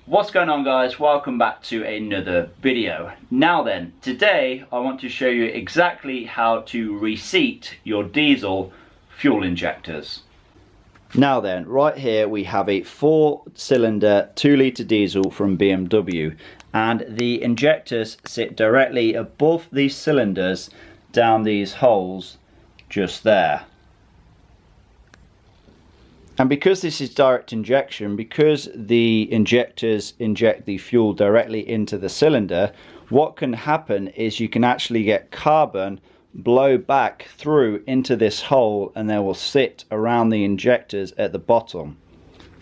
What's going on, guys? Welcome back to another video. Now then, today I want to show you exactly how to reseat your diesel fuel injectors. Now then, right here we have a 4-cylinder 2-litre diesel from BMW, and the injectors sit directly above these cylinders down these holes just there. And because this is direct injection, because the injectors inject the fuel directly into the cylinder, what can happen is you can actually get carbon blow back through into this hole, and they will sit around the injectors at the bottom.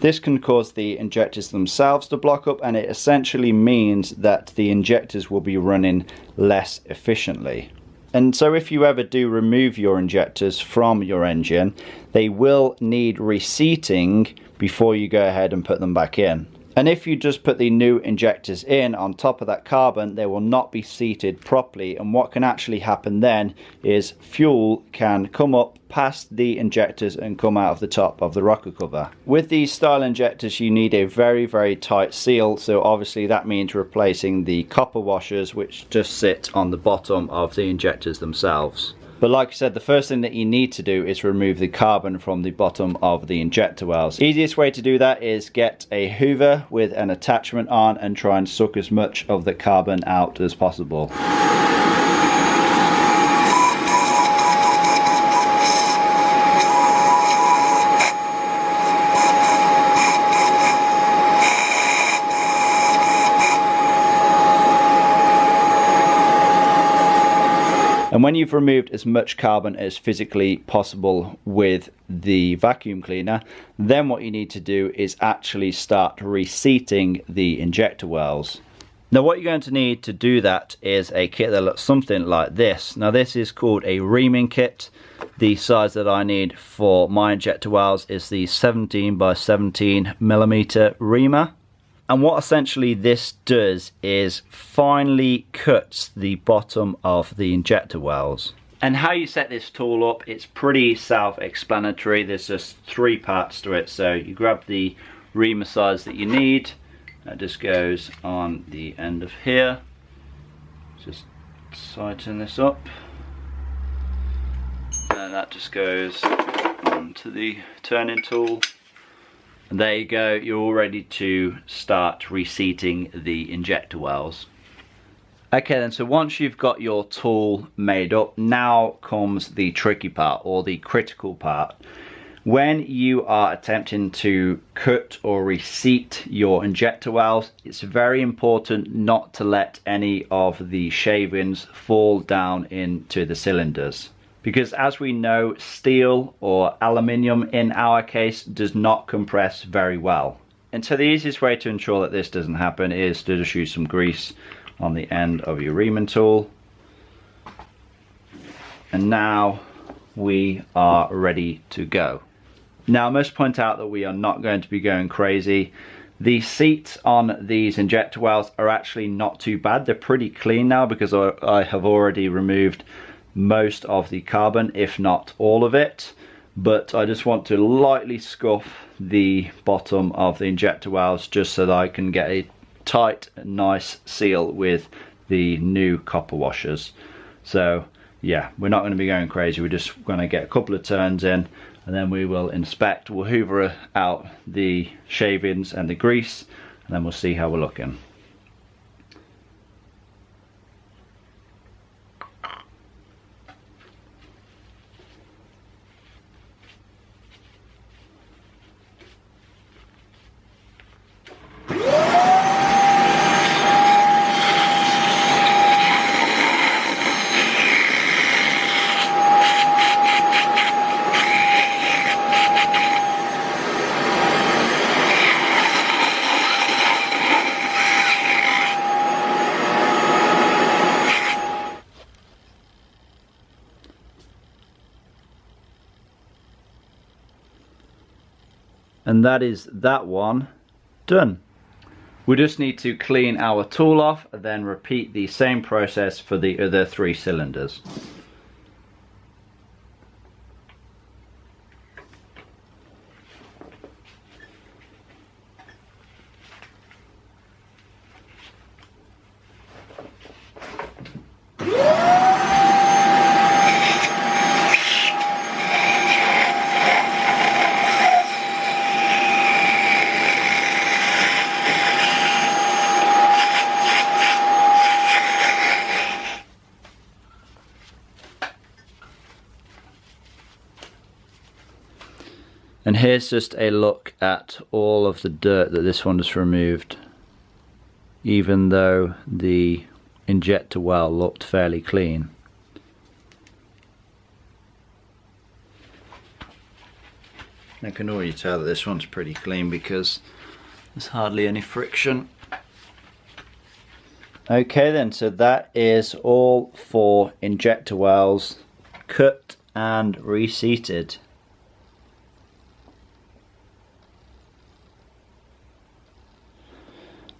This can cause the injectors themselves to block up, and it essentially means that the injectors will be running less efficiently. And so if you ever do remove your injectors from your engine, they will need reseating before you go ahead and put them back in. And if you just put the new injectors in on top of that carbon, they will not be seated properly, and what can actually happen then is fuel can come up past the injectors and come out of the top of the rocker cover. With these style injectors you need a very tight seal, so obviously that means replacing the copper washers which just sit on the bottom of the injectors themselves. But like I said, the first thing that you need to do is remove the carbon from the bottom of the injector wells. Easiest way to do that is get a hoover with an attachment on and try and suck as much of the carbon out as possible. And when you've removed as much carbon as physically possible with the vacuum cleaner, then what you need to do is actually start reseating the injector wells. Now what you're going to need to do that is a kit that looks something like this. Now this is called a reaming kit. The size that I need for my injector wells is the 17 by 17 millimeter reamer. And what essentially this does is finely cuts the bottom of the injector wells. And how you set this tool up, it's pretty self-explanatory. There's just 3 parts to it. So you grab the reamer size that you need. That just goes on the end of here. Just tighten this up. And that just goes onto the turning tool. And there you go, you're all ready to start reseating the injector wells. Okay then, so once you've got your tool made up, now comes the tricky part, or the critical part. When you are attempting to cut or reseat your injector wells, it's very important not to let any of the shavings fall down into the cylinders. Because as we know, steel or aluminium in our case does not compress very well. And so the easiest way to ensure that this doesn't happen is to just use some grease on the end of your reaming tool. And now we are ready to go. Now I must point out that we are not going to be going crazy. The seats on these injector wells are actually not too bad. They're pretty clean now because I have already removed most of the carbon, if not all of it, but I just want to lightly scuff the bottom of the injector wells just so that I can get a tight nice seal with the new copper washers. So yeah, we're not going to be going crazy. We're just going to get a couple of turns in, and then we will inspect. We'll hoover out the shavings and the grease, and then we'll see how we're looking. And that is that one done. We just need to clean our tool off and then repeat the same process for the other 3 cylinders. And here's just a look at all of the dirt that this one has removed, even though the injector well looked fairly clean. I can already tell that this one's pretty clean because there's hardly any friction. Okay then, so that is all 4 injector wells cut and reseated.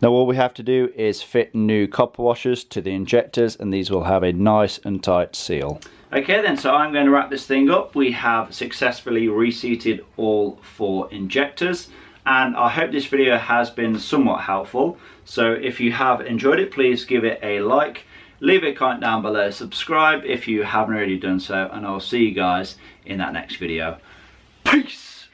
Now all we have to do is fit new copper washers to the injectors, and these will have a nice and tight seal. Okay then, so I'm going to wrap this thing up. We have successfully reseated all 4 injectors, and I hope this video has been somewhat helpful. So if you have enjoyed it, please give it a like, leave a comment down below, subscribe if you haven't already done so, and I'll see you guys in that next video. Peace!